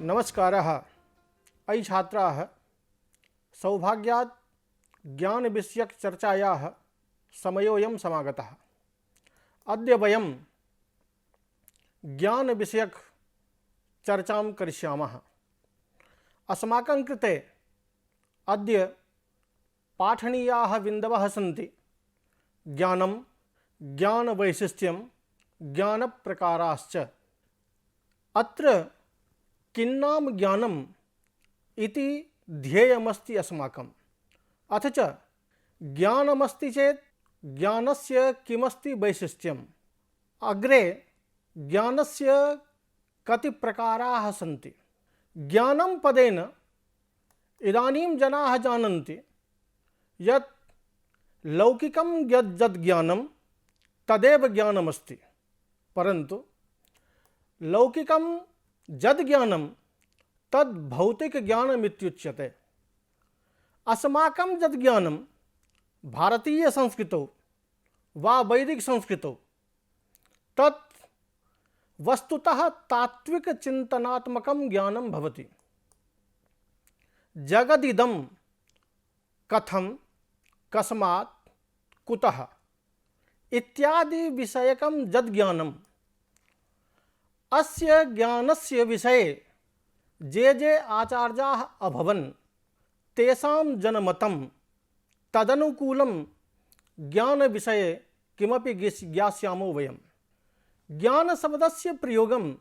नमस्कारः। अयि छात्राः, सौभाग्यात् ज्ञानविषयकचर्चायाः समयोऽयं समागतः। अद्य वयं ज्ञानविषयकचर्चां करिष्यामः। अस्माकं कृते अद्य पाठनीयाः बिन्दवः सन्ति। ज्ञानं, ज्ञानवैशिष्ट्यं, ज्ञानप्रकाराश्च। अत्र किन्नाम ज्ञानम् इति ध्येयमस्ति अस्माकम्। अथ च ज्ञानमस्ति चेत् ज्ञानस्य किमस्ति वैशिष्ट्यम्। अग्रे ज्ञानस्य कति प्रकाराः सन्ति। ज्ञानं पदेन इदानीं जनाः जानन्ति यत् लौकिकं यद् ज्ञानं तदेव ज्ञानमस्ति, परन्तु लौकिकं यद् ज्ञानं तद् भौतिकज्ञानमित्युच्यते। अस्माकं यद् ज्ञानं भारतीयसंस्कृतौ वा वैदिकसंस्कृतौ तत् वस्तुतः तात्विकचिन्तनात्मकं ज्ञानं भवति। जगदिदं कथं, कस्मात्, कुतः इत्यादि विषयकं यद् ज्ञानम्, अस्य ज्ञानस्य विषये ये आचार्याः अभवन् तेषां जनमतं तदनुकूलं ज्ञानविषये किमपि ज्ञास्यामो वयं। ज्ञानशब्दस्य प्रयोगम्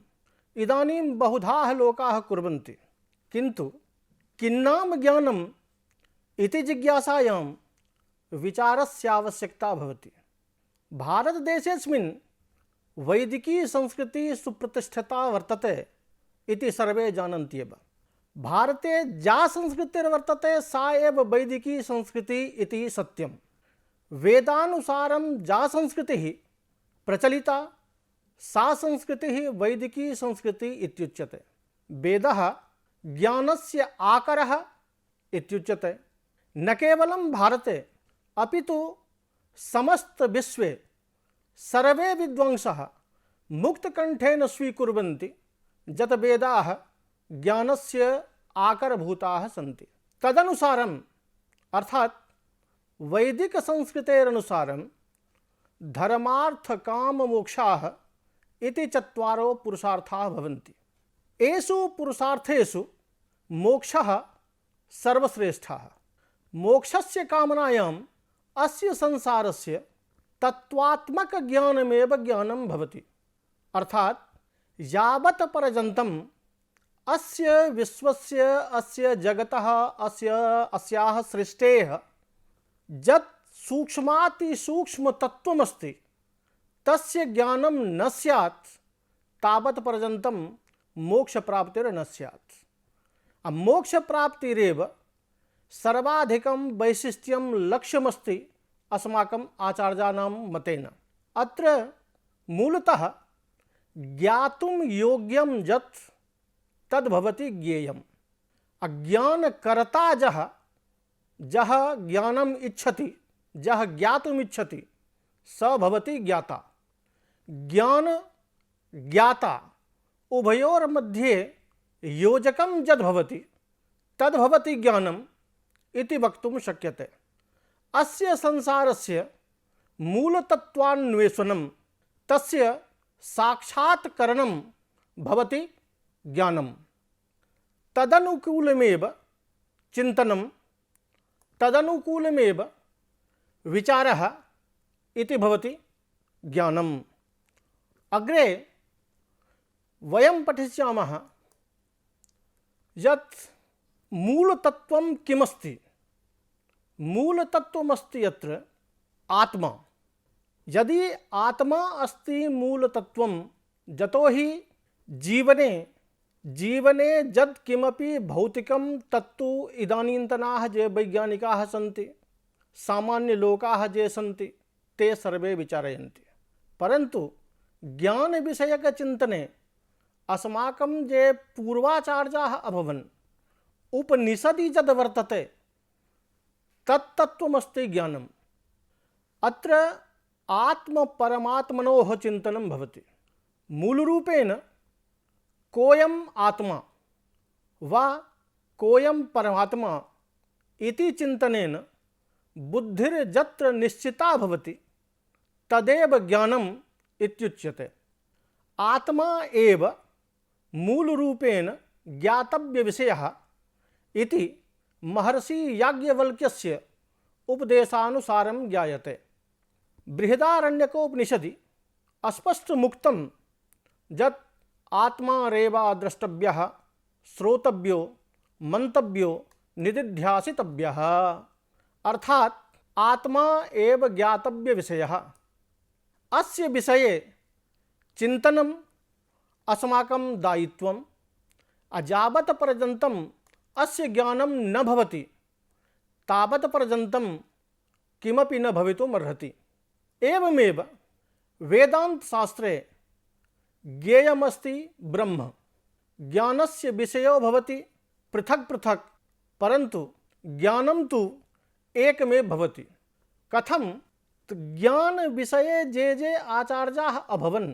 इदानीं बहुधाः लोकाः कुर्वन्ति, किन्तु किन्नाम ज्ञानम् इति जिज्ञासायां विचारस्य आवश्यकता भवति। भारतदेशेऽस्मिन् वैदिकी संस्कृति सुप्रतिष्ठिता वर्तते इति सर्वे जानन्ति एव। भारते या संस्कृतिर्वर्तते सा एव वैदिकी संस्कृति इति सत्यं। वेदानुसारं या संस्कृतिः प्रचलिता सा संस्कृतिः वैदिकी संस्कृति इत्युच्यते। वेदः ज्ञानस्य आकरः इत्युच्यते। न केवलं भारते अपितु समस्तविश्वे सर्वे विद्वांसः मुक्तकण्ठेन स्वीकुर्वन्ति यत् वेदाः ज्ञानस्य आकरभूताः सन्ति। तदनुसारम् अर्थात् वैदिकसंस्कृतेरनुसारं धर्मार्थकाममोक्षाः इति चत्वारो पुरुषार्थाः भवन्ति। एषु पुरुषार्थेषु मोक्षः सर्वश्रेष्ठः। मोक्षस्य कामनायाम् अस्य संसारस्य तत्वात्मक ज्ञानमेव ज्ञानं भवति। अर्थात् यावत् पर्यन्तम् अस्य विश्वस्य, अस्य जगतः, अस्याः सृष्टेः यत् सूक्ष्मातिसूक्ष्मतत्त्वमस्ति तस्य ज्ञानं न स्यात् तावत् पर्यन्तं मोक्षप्राप्तिर्न स्यात्। मोक्षप्राप्तिरेव सर्वाधिकं वैशिष्ट्यं लक्ष्यमस्ति अस्माकम् आचार्याणां मतेन। अत्र मूलतः ज्ञातुं योग्यं यत् तद्भवति ज्ञेयम्। अज्ञानकर्ता जः ज्ञानम् इच्छति, जः ज्ञातुम् इच्छति स भवति ज्ञाता। ज्ञान ज्ञाता उभयोर्मध्ये योजकं यद् भवति तद्भवति ज्ञानम् इति वक्तुं शक्यते। अस्य संसारस्य मूलतत्त्वान्वेषणं, तस्य साक्षात्करणं भवति ज्ञानं। तदनुकूलमेव चिन्तनं, तदनुकूलमेव विचारः इति भवति ज्ञानम्। अग्रे वयं पठिष्यामः यत् मूलतत्त्वं किमस्ति। मूलतत्त्वमस्ति यत्र आत्मा। यदि आत्मा अस्ति मूलतत्त्वं, यतोहि जीवने यत् किमपि भौतिकं तत्तु इदानीन्तनाः ये वैज्ञानिकाः सन्ति, सामान्यलोकाः ये सन्ति, ते सर्वे विचारयन्ति। परन्तु ज्ञानविषयकचिन्तने अस्माकं ये पूर्वाचार्याः अभवन्, उपनिषदि यद् वर्तते तत्तत्त्वमस्ति ज्ञानम्। अत्र आत्मपरमात्मनोः चिन्तनं भवति। मूलरूपेण कोऽयम् आत्मा, वा कोऽयं परमात्मा इति चिन्तनेन बुद्धिर्यत्र निश्चिता भवति तदेव ज्ञानम् इत्युच्यते। आत्मा एव मूलरूपेण ज्ञातव्यविषयः इति महर्षि याज्ञवल्क्यस्य उपदेशानुसारं ज्ञायते। बृहदारण्यकोपनिषदि स्पष्टमुक्तं यत् आत्मा रेवा द्रष्टव्यः, श्रोतव्यो, मंतव्यो, निदिध्यासितव्यः। अर्थात आत्मा एव ज्ञातव्य विषयः। अस्य विषये चिन्तनम् अस्माकं दायित्वम्। अजावत् पर्यन्तम् अस्य ज्ञानं न भवति तावत् पर्यन्तं किमपि न भवितुमर्हति। एवमेव वेदान्तशास्त्रे ज्ञेयमस्ति ब्रह्म। ज्ञानस्य विषयो भवति पृथक् पृथक्, परन्तु ज्ञानं तु एकमेव भवति। कथं? ज्ञान विषये जे आचार्याः अभवन्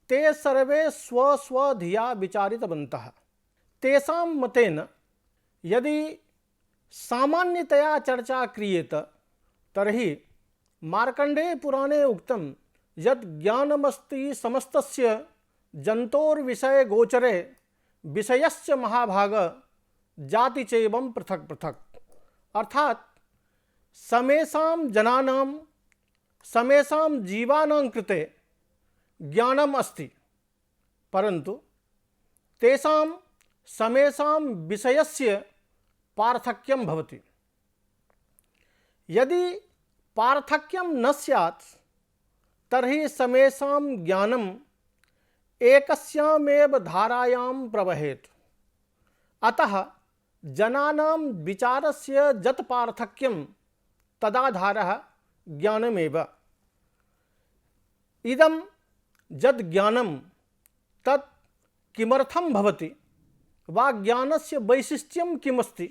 ते सर्वे स्वधिया विचारितवन्तः। तेषां मतेन यदि सामान्यतया चर्चा क्रियेत तर्हि मार्कण्डेय पुराणे उक्तं यत् ज्ञानमस्ति समस्तस्य जन्तोर्विषये गोचरे विषयस्य महाभाग जाति चैवं पृथक् पृथक्। अर्थात समेषां जनानां समेषां जीवानां कृते ज्ञानम् अस्ति, परन्तु तेषां समेषां विषयस्य पार्थक्यं भवति। यदि पार्थक्यं न स्यात् तर्हि समेषां ज्ञानम् एकस्यामेव धारायां प्रवहेत्। अतः जनानां विचारस्य यत् पार्थक्यं तदाधारः ज्ञानमेव। इदं यद् ज्ञानं तत् किमर्थं भवति वा ज्ञानस्य वैशिष्ट्यं किमस्ति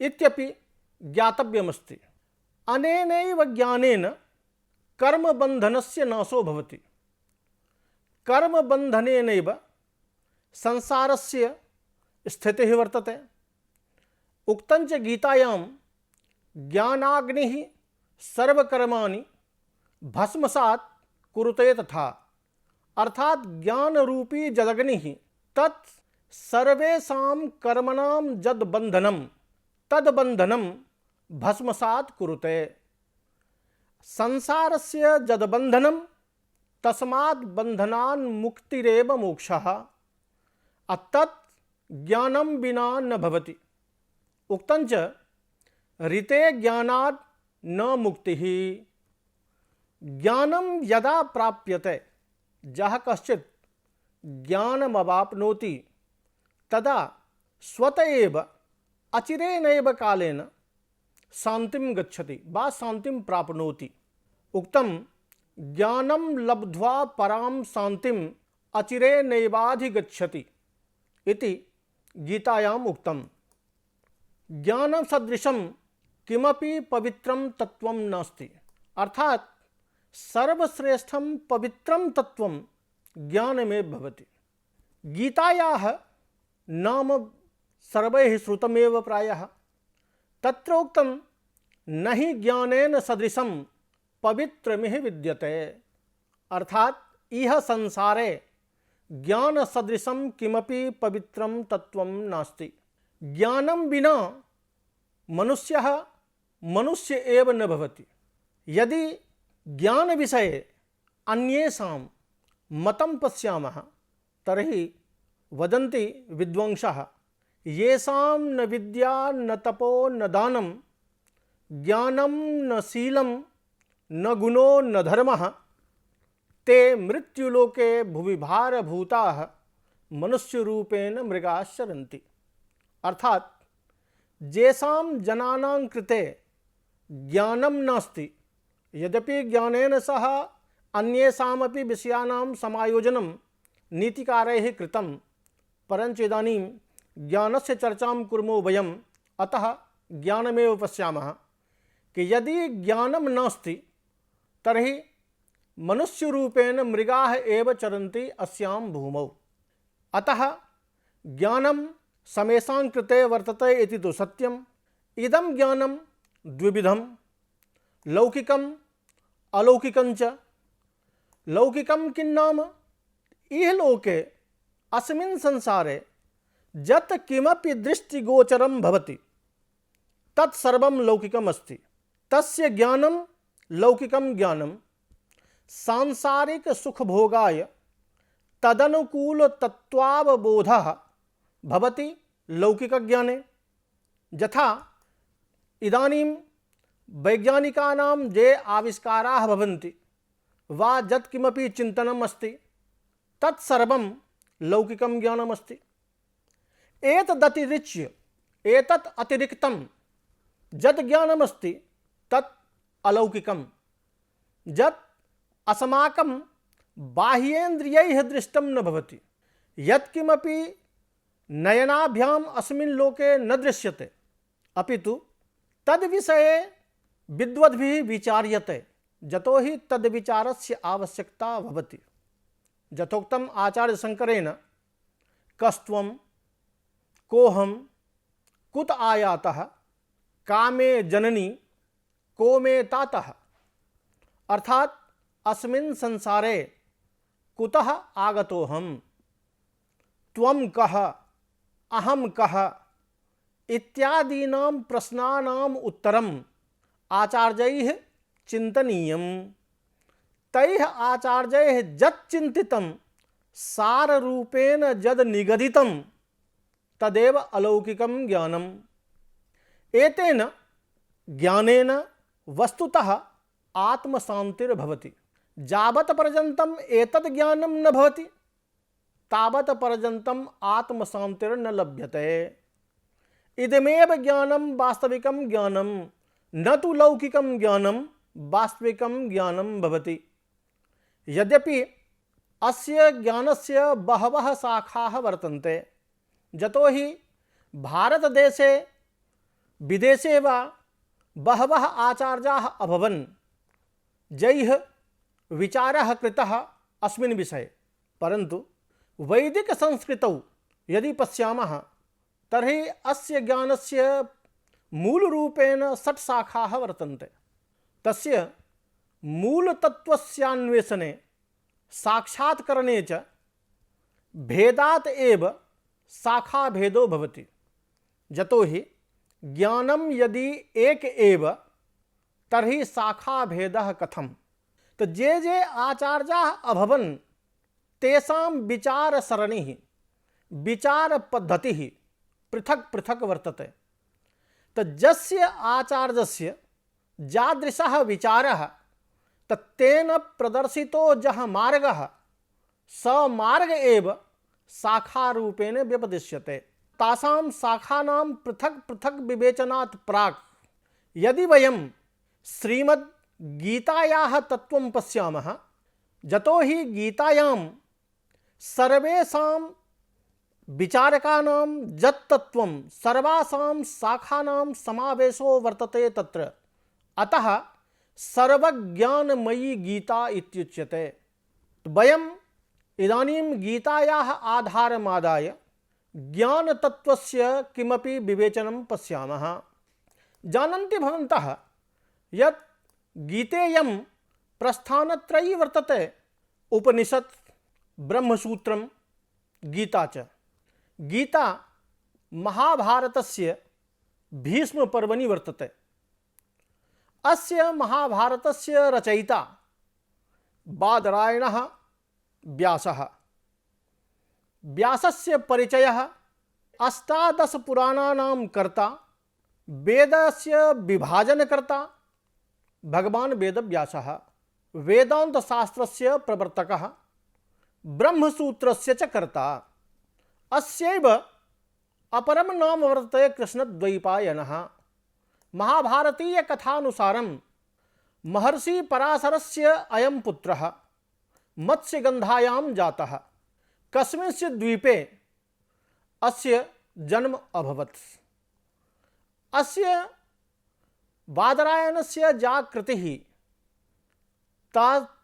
इत्यपि ज्ञातव्यमस्ति। अनेनैव ज्ञानेन कर्मबन्धनस्य नाशो भवति। कर्मबन्धनेनैव संसारस्य स्थितिः वर्तते। उक्तञ्च गीतायां ज्ञानाग्निः सर्वकर्माणि भस्मसात् कुरुते तथा। अर्थात ज्ञानरूपी जदग्निः तत् सर्वेषां कर्मणां यद् बन्धनं तद् बन्धनं भस्मसात् कुरुते। संसारस्य यद् बन्धनं तस्मात् बन्धनान् मुक्तिरेव मोक्षः। अतत् ज्ञानं विना न भवति। उक्तञ्च ऋते ज्ञानात् न मुक्तिः। ज्ञानं यदा प्राप्यते, यः कश्चित् ज्ञानमवाप्नोति तदा स्वतः एव अचिरेणैव कालेन शान्तिं गच्छति वा शान्तिं प्राप्नोति। उक्तं ज्ञानं लब्ध्वा परां शान्तिम् अचिरेणैवाधिगच्छति इति गीतायाम् उक्तम्। ज्ञानं सदृशं किमपि पवित्रं तत्त्वं नास्ति। अर्थात सर्वश्रेष्ठं पवित्रं तत्त्वं ज्ञानमेव भवति। गीतायाः नाम सर्वैः श्रुतमेव प्रायः। तत्र उक्तं न हि ज्ञानेन सदृशं पवित्रमिह विद्यते। अर्थात इह संसारे ज्ञान सदृशं किमपि पवित्रं तत्त्वं नास्ति। ज्ञानं विना मनुष्यः मनुष्य एव न भवति। यदि ज्ञान विषये अन्येषां मतं पश्यामः तर्हि वदन्ति विद्वांसः येषां न विद्या न तपो न दानं ज्ञानं न शीलं न गुणो न धर्मः ते मृत्युलोके भुवि भारभूताः मनुष्यरूपेण मृगाश्चरन्ति। अर्थात येषां जनानां कृते ज्ञानं नास्ति, यद्यपि ज्ञानेन सह अन्येषामपि विषयाणां समायोजनं नीतिकारैः कृतं, परञ्च इदानीं ज्ञानस्य चर्चां कुर्मो वयम्। अतः ज्ञानमेव पश्यामः कि यदि ज्ञानं नास्ति तर्हि मनुष्यरूपेण मृगाः एव चरन्ति अस्यां भूमौ। अतः ज्ञानं समेषां कृते वर्तते इति तु सत्यम्। इदं ज्ञानं द्विविधं, लौकिकम् अलौकिकं च। लौकिकं किं नाम? इह लोके अस्मिन् संसारे यत् किमपि दृष्टिगोचरं भवति तत्सर्वं लौकिकम् अस्ति। तस्य ज्ञानं लौकिकं ज्ञानं सांसारिक सुखभोगाय तदनुकूल तत्त्वावबोधः भवति लौकिकज्ञाने। यथा इदानीं वैज्ञानिकानां ये आविष्काराः भवन्ति वा यत्किमपि चिन्तनम् अस्ति तत्सर्वं लौकिकं ज्ञानमस्ति। एतदतिरिच्य एतत् अतिरिक्तं यत् ज्ञानमस्ति तत् अलौकिकं, यत् अस्माकं बाह्येन्द्रियैः दृष्टं न भवति। यत्किमपि नयनाभ्याम् अस्मिन् लोके न दृश्यते अपितु तद्विषये विद्वद्भिः विचार्यते, यतो हि तद्विचारस्य आवश्यकता भवति। यथोक्तम् आचार्यशङ्करेण कस्त्वं, कोऽहं, कुत आयातः, का मे जननी, को मे तातः। अर्थात अस्मिन् संसारे कुतः आगतोऽहम्, त्वं कः, अहं कः इत्यादीनां प्रश्नानाम् उत्तरम् आचार्यैः चिन्तनीयम्। तैः आचार्यैः यत् चिन्तितं साररूपेण यद् निगदितं तदेव अलौकिकं ज्ञानम्। एतेन ज्ञानेन वस्तुतः आत्मशान्तिर्भवति। यावत् पर्यन्तम् एतद् ज्ञानं न भवति तावत् पर्यन्तम् आत्मशान्तिर्न लभ्यते। इदमेव ज्ञानं वास्तविकं ज्ञानं, न तु लौकिकं ज्ञानं वास्तविकं ज्ञानं भवति। यद्यपि अस्य ज्ञानस्य बहवः शाखाः वर्तन्ते, यतो हि भारतदेशे विदेशे वा बहवः आचार्याः अभवन्, यैः विचारः कृतः अस्मिन् विषये। परन्तु वैदिकसंस्कृतौ यदि पश्यामः तर्हि अस्य ज्ञानस्य मूलरूपेण 6 शाखाः वर्तन्ते। तस्य मूलतत्त्वस्यान्वेषणे साक्षात्करणे च भेदात् एव शाखाभेदो भवति। यतो हि ज्ञानं यदि एक एव तर्हि शाखाभेदः कथम्? तो जे आचार्याः अभवन् तेषां विचारसरणिः, विचारपद्धतिः पृथक् पृथक् वर्तते। तो यस्य आचार्यस्य यादृशः विचारः तत्तेन प्रदर्शितो यः मार्गः स मार्ग एव शाखारूपेण व्यपदिश्यते। तासां शाखानां पृथक् पृथक् विवेचनात् प्राक् यदि वयं श्रीमद्गीतायाः तत्त्वं पश्यामः, यतो हि गीतायां सर्वेषां विचारकानां यत् तत्त्वं सर्वासां शाखानां समावेशो वर्तते तत्र, अतः सर्वज्ञानमयी गीता इत्युच्यते। वयम् इदानीं गीतायाः आधारमादाय ज्ञानतत्त्वस्य किमपि विवेचनं पश्यामः। जानन्ति भवन्तः यत् गीतेयं प्रस्थानत्रयी वर्तते, उपनिषत्, ब्रह्मसूत्रं, गीता च। गीता महाभारतस्य भीष्मपर्वणि वर्तते। अस्य महाभारतस्य रचयिता बादरायणः व्यासः। व्यासस्य परिचयः 18 पुराणानां कर्ता, वेदस्य विभाजनकर्ता भगवान् वेदव्यासः, वेदान्तशास्त्रस्य प्रवर्तकः, ब्रह्मसूत्रस्य च कर्ता। अस्यैव अपरं नाम वर्तते कृष्णद्वैपायनः। महाभारतीय कथानुसारं महर्षि पराशरस्य अयं पुत्रः मत्स्यगन्धायां जातः। कस्मिंश्चित् द्वीपे अस्य जन्म अभवत्। अस्य बादरायणस्य या कृतिः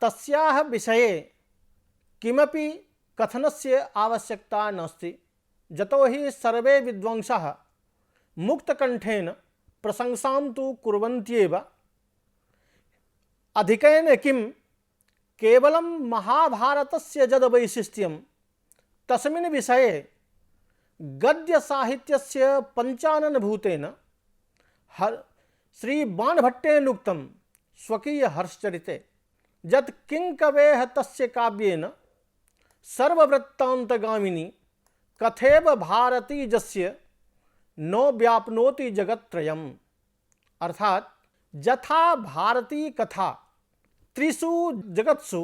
तस्याः विषये किमपि कथनस्य आवश्यकता नास्ति। जतो हि सर्वे विद्वांसः मुक्तकण्ठेन प्रशंसां तु कुर्वन्त्येव। अधिकेन किं केवलं महाभारतस्य यद् वैशिष्ट्यं तस्मिन् विषये गद्यसाहित्यस्य पञ्चाननभूतेन श्री बाणभट्टेनोक्तं स्वकीय हर्षचरिते यत् किङ्कवेः तस्य काव्येन सर्ववृत्तान्तगामिनी कथेव भारतीजस्य नो व्याप्नोति जगत्त्रयम्। अर्थात यथा भारती कथा त्रिषु जगत्सु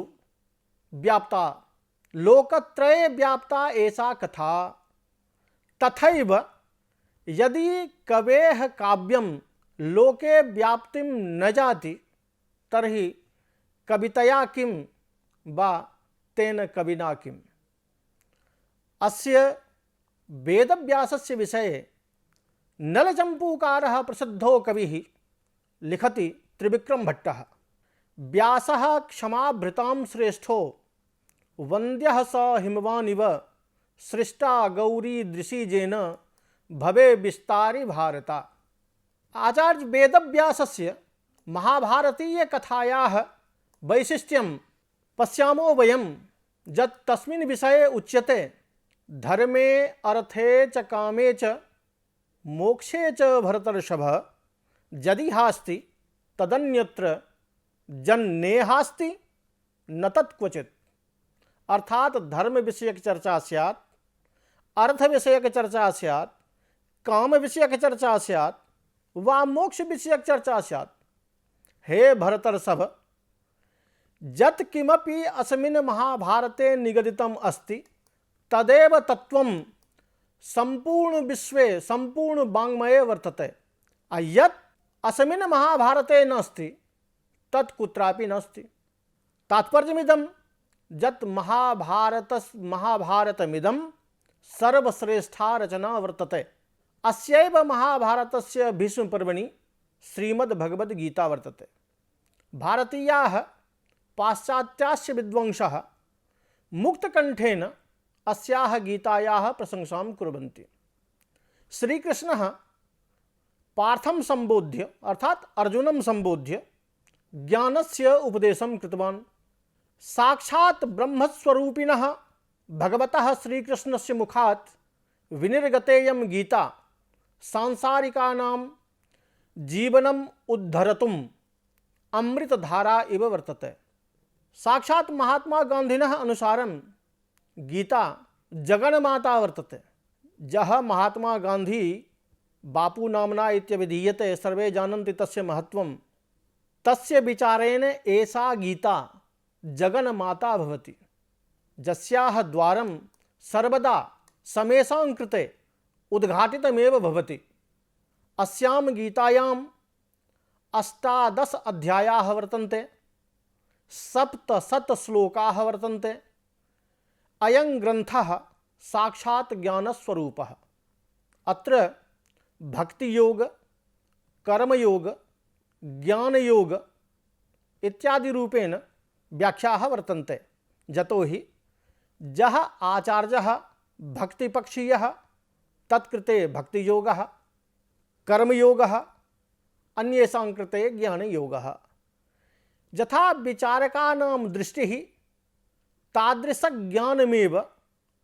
व्याप्ता, लोकत्रये व्याप्ता एषा कथा, तथैव यदि कवेः काव्यं लोके व्याप्तिं न जाति तर्हि कवितया किं वा तेन कविना किम्। अस्य वेदव्यासस्य विषये नलचम्पूकारः प्रसिद्धो कविः लिखति त्रिविक्रमभट्टः। व्यासः क्षमाभृतां श्रेष्ठो वन्द्यः स हिमवानिव सृष्टा गौरी दृशिजेन भवे विस्तारी भारता। आचार्य वेदव्यासस्य महाभारतीयकथायाः वैशिष्ट्यं पश्यामो वयं यत् तस्मिन् विषये उच्यते धर्मे अर्थे च कामे च मोक्षे च भरतर्षभ यदिहास्ति तदन्यत्र जन्नेहास्ति न तत्क्वचित्। अर्थात धर्म विषयक चर्चा स्यात्, अर्थ विषयक चर्चा स्यात्, काम विषयक चर्चा स्यात् वा मोक्ष विषयक चर्चा स्यात्। हे भरतर्षभ, यत् किमपि अस्मिन् महाभारते निगदितम् अस्ति तदेव तत्त्वं संपूर्ण विश्वे संपूर्ण वाङ्मये वर्तते। यत् अस्मिन् महाभारते नास्ति तत् कुत्रापि नास्ति। तात्पर्यमिदं यत् महाभारतमिदं सर्वश्रेष्ठा रचना वर्तते। अस्यैव महाभारतस्य भीष्मपर्वणि श्रीमद्भगवद्गीता वर्तते। भारतीयाः पाश्चात्याश्च विद्वांसः मुक्तकण्ठेन अस्याः गीतायाः प्रशंसां कुर्वन्ति। श्रीकृष्णः पार्थं सम्बोध्य अर्थात अर्जुनं सम्बोध्य ज्ञानस्य उपदेशं कृतवान्। साक्षात् ब्रह्मस्वरूपिणः भगवतः श्रीकृष्णस्य मुखात् विनिर्गतेयं गीता सांसारिकानां जीवनम् उद्धरतुम् अमृतधारा इव वर्तते। साक्षात् महात्मा गान्धिनः अनुसारं गीता जगन्माता वर्तते। यः महात्मा गान्धी बापू नाम्ना इत्यभिधीयते, सर्वे जानन्ति तस्य महत्वं। तस्य विचारेण एषा गीता जगन्माता भवति, यस्याः द्वारं सर्वदा समेषां कृते उद्घाटितमेव भवति। अस्यां गीतायाम् 18 अध्यायाः वर्तन्ते, 700 श्लोकाः वर्तन्ते। अयं ग्रन्थः साक्षात् ज्ञानस्वरूपः। अत्र भक्तियोग, कर्मयोग, ज्ञानयोग इत्यादि रूपेण व्याख्याः वर्तन्ते। यतो हि यः आचार्यः भक्तिपक्षीयः तत्कृते भक्तियोगः, कर्मयोगः, अन्येषां कृते ज्ञानयोगः। यथा विचारकानां दृष्टिः तादृशज्ञानमेव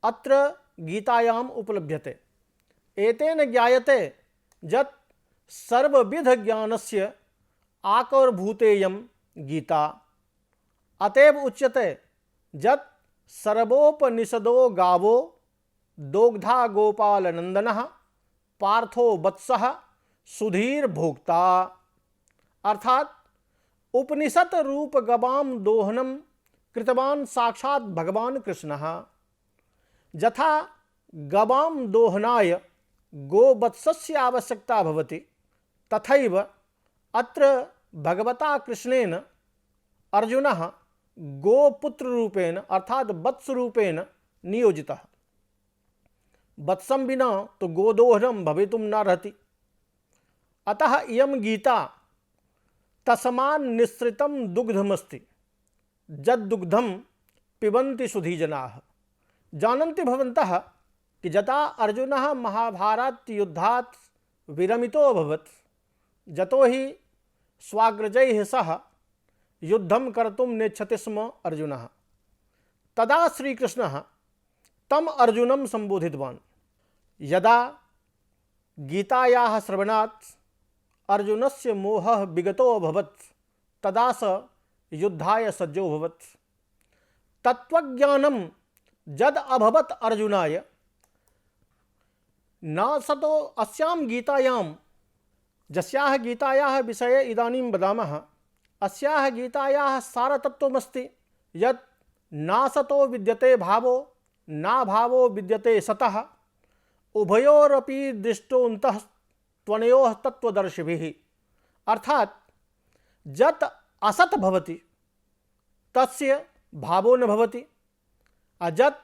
अत्र गीतायाम् उपलभ्यते। एतेन ज्ञायते यत् सर्वविधज्ञानस्य आकरभूतेयं गीता। अतएव उच्यते यत् सर्वोपनिषदो गावो दोग्धा गोपालनंदनः पार्थो वत्सः सुधीर भोक्ता। अर्थात उपनिषद रूप गवां दोहनं कृतवान् साक्षात् भगवान् कृष्णः। यथा गवां दोहनाय गोवत्सस्य आवश्यकता भवति, तथैव अत्र भगवता कृष्णेन अर्जुनः गोपुत्ररूपेण अर्थात वत्सरूपेण नियोजितः। वत्सं विना तो गोदोहनं भवितुं नार्हति। अतः इयं गीता तस्मान् निःसृतं दुग्धमस्ति यद्दुग्धं पिबन्ति सुधीजनाः। जानन्ति भवन्तः कि यदा अर्जुनः महाभारत युद्धात् विरमितो अभवत्, जतो हि स्वाग्रजैः सह युद्धं कर्तुं नेच्छति स्म अर्जुनः, तदा श्रीकृष्णः तम अर्जुनं सम्बोधितवान्। यदा गीतायाः श्रवणात् अर्जुनस्य मोहः विगतो अभवत्, तदा स युद्धाय सज्जो अभवत्। तत्त्वज्ञानं जद अभवत् अर्जुनाय, न सतो अस्यां गीतायां, यस्याः गीतायाः विषये इदानीं वदामः, अस्याः गीतायाः सारतत्त्वमस्ति यत् नासतो विद्यते भावो नाभावो विद्यते सतः, उभयोरपि दृष्टोऽन्तः त्वनयोः तत्त्वदर्शिभिः। अर्थात यत् असत् भवति तस्य भावो न भवति, अजत्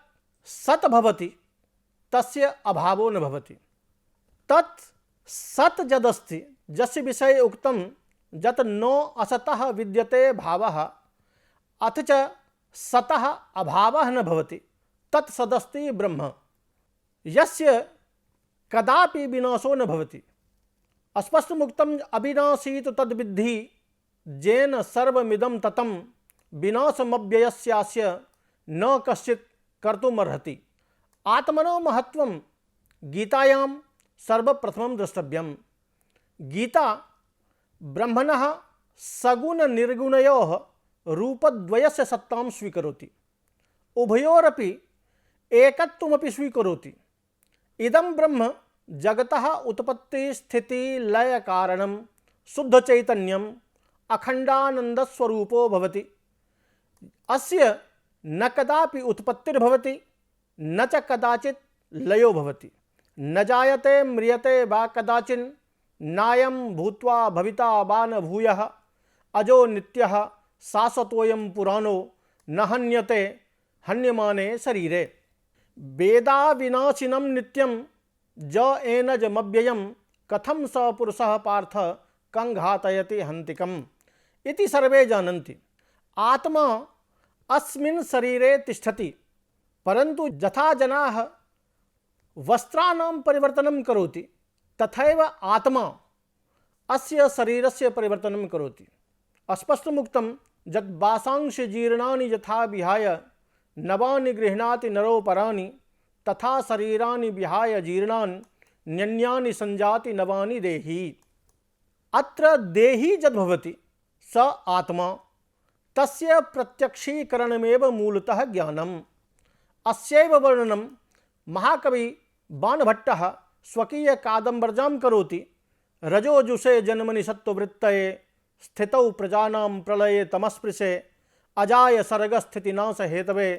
सत् भवति तस्य अभावो न भवति। तत् सत् यदस्ति, यस्य विषये उक्तं यत् नो असतः विद्यते भावः अथ च सतः अभावः न भवति, तत् सदस्ति ब्रह्म, यस्य कदापि विनाशो न भवति। अस्पष्टमुक्तम् अविनाशीत तद्विद्धि येन सर्वमिदं ततं, विनाशमव्ययस्यास्य न कश्चित् कर्तुमर्हति। आत्मनो महत्त्वं गीतायां सर्वप्रथमं द्रष्टव्यम्। गीता ब्रह्मणः सगुण निर्गुणयोः रूपद्वयस्य सत्तां स्वीकरोति, उभयोरपि एकत्वमपि स्वीकरोति। इदं ब्रह्म जगतः उत्पत्ति स्थिति लय कारणं शुद्ध चैतन्यम् अखंडानंदस्वरूपो भवति। अस्य न कदापि उत्पत्तिर्भवति न च कदाचित् लयो भवति, न जायते म्रियते वा कदाचिन्, नायं भूत्वा भविता वा न भूयः, अजो नित्यः शाश्वतोऽयं पुराणो न हन्यते हन्यमाने शरीरे। वेदा विनाशिनं नित्यं ज एनजमव्ययं, कथं स पुरुषः पार्थ कं घातयति हन्तिकम् इति सर्वे जानन्ति। आत्मा अस्मिन् शरीरे तिष्ठति, परन्तु यथा जनाः वस्त्राणां परिवर्तनं करोति तथैव आत्मा अस्य शरीरस्य परिवर्तनं करोति। अस्पष्टमुक्तं यत् वासांसि जीर्णानि यथा विहाय नवानि गृह्णाति नरोपराणि, तथा शरीराणि विहाय जीर्णानि न्यन्यानि संजाति नवानि देहि। अत्र देहि यद्भवति स आत्मा, तस्य प्रत्यक्षीकरणमेव मूलतः ज्ञानम्। अस्यैव वर्णनं महाकवि बाणभट्टः स्वकीय कादम्बर्यां करोति। रजोजुषे जन्मनि सत्त्ववृत्तये, स्थितौ प्रजानां प्रलये तमस्पृशे, अजाय सर्गस्थितिनाश हेतवे,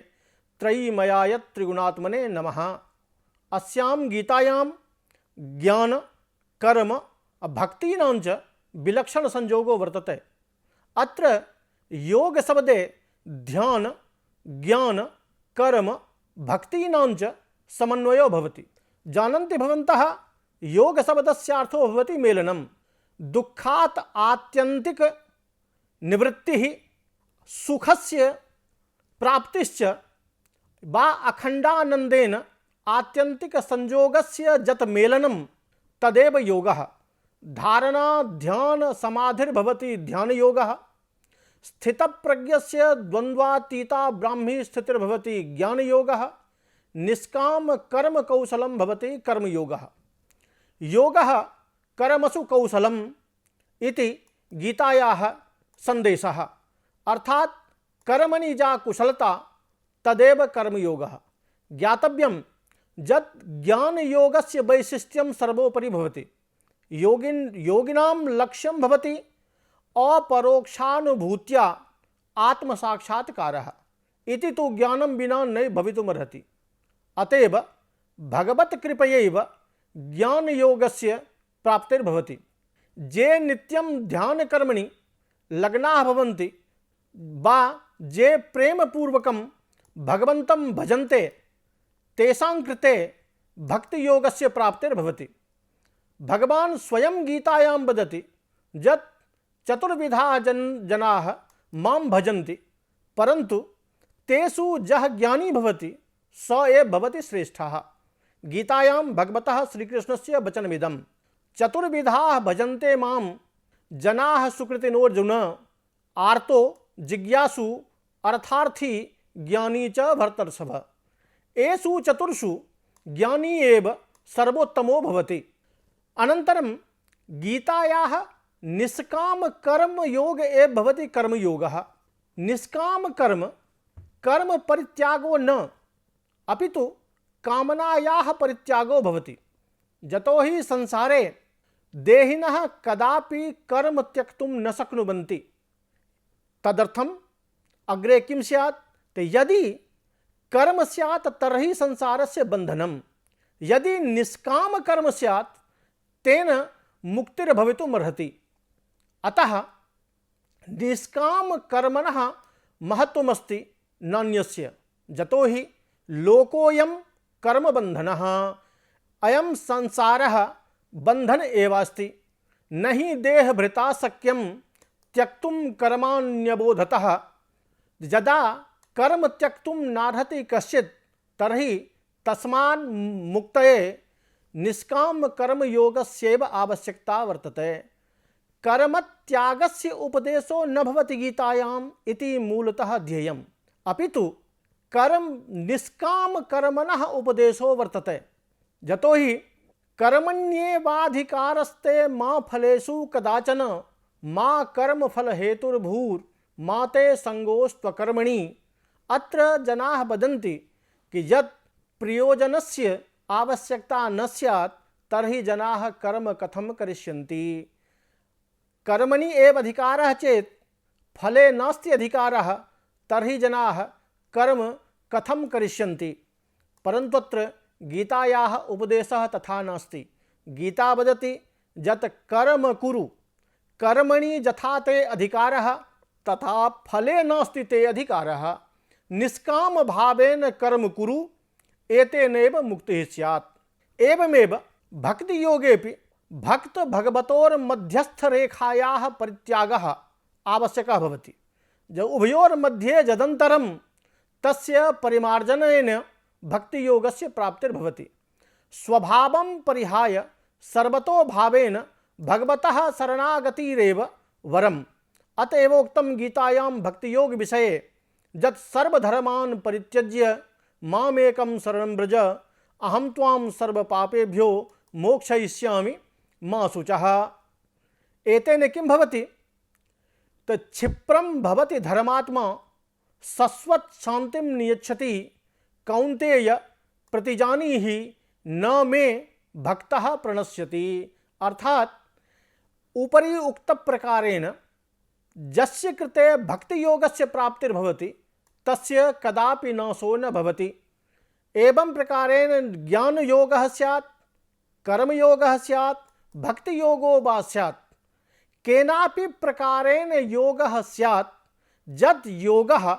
त्रयीमयाय त्रिगुणात्मने नमः। अस्यां गीतायां ज्ञान कर्म भक्तीनां च विलक्षण संयोगो वर्तते। अत्र योग शब्दे ध्यान ज्ञान कर्म भक्तीनां च समन्वयो भवति। जानन्ति भवन्तः, योग शब्दस्यार्थो भवति मेलनं। दुःखात् आत्यन्तिक निवृत्तिः, सुखस्य प्राप्तिश्च वा अखण्डानन्देन आत्यन्तिक संयोगस्य यत् मेलनं तदेव योगः। धारणा ध्यान समाधिर्भवति ध्यानयोगः। स्थितप्रज्ञस्य द्वन्द्वातीता ब्राह्मी स्थितिर्भवति ज्ञानयोगः। निष्काम कर्म कौशलं भवति कर्मयोगः। योगः कर्मसु कौशलम् इति गीतायाः संदेशः। अर्थात कर्मणि या कुशलता तदेव कर्मयोगः। ज्ञातव्यं यत् ज्ञानयोगस्य वैशिष्ट्यं सर्वोपरि भवति। योगिनां लक्ष्यं भवति अपरोक्षानुभूत्या आत्मसाक्षात्कारः इति तु ज्ञानं विना न भवितुमर्हति। अतएव भगवत्कृपयैव ज्ञानयोगस्य प्राप्तिर्भवति। ये नित्यं ध्यानकर्मणि लग्नाः भवन्ति वा ये प्रेमपूर्वकं भगवन्तं भजन्ते, तेषां कृते भक्तियोगस्य प्राप्तिर्भवति। भगवान् स्वयं गीतायां वदति यत् चतुर्विधाः जनाः मां भजन्ति, परन्तु तेषु यः ज्ञानी भवति स एव भवति श्रेष्ठः। गीतायां भगवतः श्रीकृष्णस्य वचनमिदं चतुर्विधाः भजन्ते मां जनाः सुकृतिनोऽर्जुन आर्तो जिज्ञासु अर्थार्थी ज्ञानी च भरतर्षभ। एषु चतुर्षु ज्ञानी एव सर्वोत्तमो भवति। अनन्तरं गीतायाः निष्काम कर्म योग एव भवति कर्मयोगः। निष्काम कर्म कर्म परित्यागो न अपितु कामनायाः परित्यागो भवति। यतो हि संसारे देहिनः कदापि कर्म त्यक्तुं न शक्नुवन्ति। तदर्थम अग्रे किं स्यात्? यदि कर्म स्यात् तर्हि संसारस्य बन्धनम्। यदि निष्काम कर्म स्यात् तेन मुक्तिर्भवितुमर्हति। अतः निष्काम कर्मणः महत्त्वमस्ति नान्यस्य। यतो हि लोकोऽयं कर्मबन्धनः, अयं संसारः बन्धन एवास्ति। न हि देहभृता शक्यं त्यक्तुं कर्माण्यबोधतः। यदा कर्म त्यक्तुं नार्हति कश्चित् तर्हि तस्मान् मुक्तये निष्काम कर्मयोगस्यैव आवश्यकता वर्तते। कर्मत्यागस्य उपदेशो न भवति गीतायाम् इति मूलतः ध्येयम्, अपितु कर्म निष्काम कर्मणः उपदेशो वर्तते। यतो हि कर्मण्येवाधिकारस्ते मा फलेषु कदाचन मा कर्मफल हेतुर्भूर्मा ते संगोस्त्वकर्मणि। अत्र जनाः वदन्ति कि यत् प्रयोजनस्य आवश्यकता न स्यात् तर्हि जनाः कर्म कथं करिष्यन्ति। कर्मणि एव अधिकारः चेत् फले नास्ति अधिकारः तर्हि जनाः कर्म कथं करिष्यन्ति। परन्तु अत्र गीतायाः उपदेशः तथा नास्ति। गीता वदति यत् कर्म कुरु कर्मणि यथा ते अधिकारः तथा फले नास्ति ते अधिकारः। निष्काम भावेन कर्म कुरु एतेनैव मुक्तिः स्यात्। एवमेव भक्ति योगेपि भक्त भगवतोर्मध्यस्थरेखायाः परित्यागः आवश्यकः भवति। उभयोर्मध्ये यदन्तरं तस्य परिमार्जनेन भक्ति योगस्य प्राप्तिर्भवति। स्वभावं परिहाय सर्वतो भावेन भगवतः शरणागतिरेव वरम्। अतएव उक्तं गीतायां भक्ति योग विषये यत् सर्वधर्मान् परित्यज्य मामेकं शरणं व्रज अहं त्वां सर्वपापेभ्यो मोक्षयिष्यामि मा शुचः। एतेन किं भवति? क्षिप्रं भवति धर्मात्मा शाश्वत शांतिं नियच्छति कौन्तेय प्रतिजानीहि न मे भक्तः प्रणश्यति। अर्थात उपरि उक्त प्रकारेण यस्य कृते भक्ति योगस्य प्राप्तिर्भवति तस्य कदापि नाशो न भवति। एवं प्रकारेण ज्ञान योगः स्यात्, कर्मयोगः स्यात्, भक्ति योगो वा स्यात्, केनापि प्रकारेण योगः स्यात् यत् योगः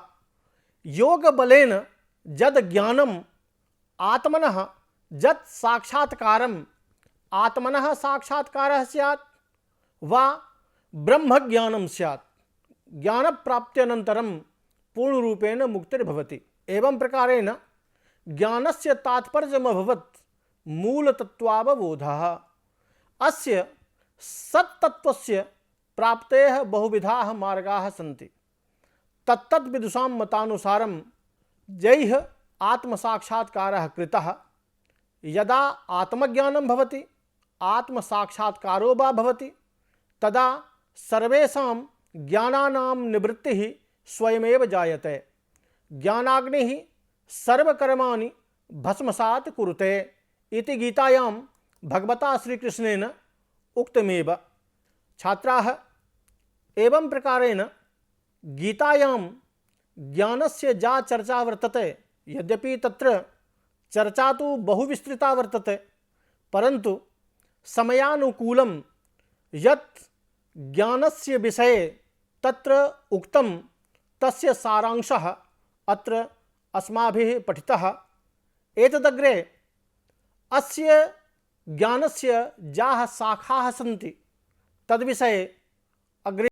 योगबलेन यद् ज्ञानम् आत्मनः यत् साक्षात्कारम् आत्मनः साक्षात्कारः स्यात् वा ब्रह्मज्ञानं स्यात्, ज्ञानप्राप्त्यनन्तरं पूर्णरूपेण मुक्तिर्भवति। एवं प्रकारेण ज्ञानस्य तात्पर्यमभवत् मूलतत्त्वावबोधः। अस्य सत्तत्त्वस्य प्राप्तेः बहुविधाः मार्गाः सन्ति। तत्तद् विदुषां मतानुसारं यैः आत्मसाक्षात्कारः कृतः यदा आत्मज्ञानं भवति, आत्मसाक्षात्कारो वा भवति, तदा सर्वेषां ज्ञानानां निवृत्तिः स्वयमेव जायते। ज्ञानाग्निः सर्वकर्माणि भस्मसात् कुरुते इति गीतायां भगवता श्रीकृष्णेन उक्तमेव। छात्राः, एवं प्रकारेण गीतायां ज्ञानस्य या चर्चा वर्तते, यद्यपि तत्र चर्चा तो बहुविस्तृता वर्तते, परन्तु समयानुकूलं यत् ज्ञानस्य विषये तत्र उक्तं तस्य सारांशः अत्र अस्माभिः पठितः। एतदग्रे अस्य ज्ञानस्य याः शाखाः सन्ति तद्विषये अग्रे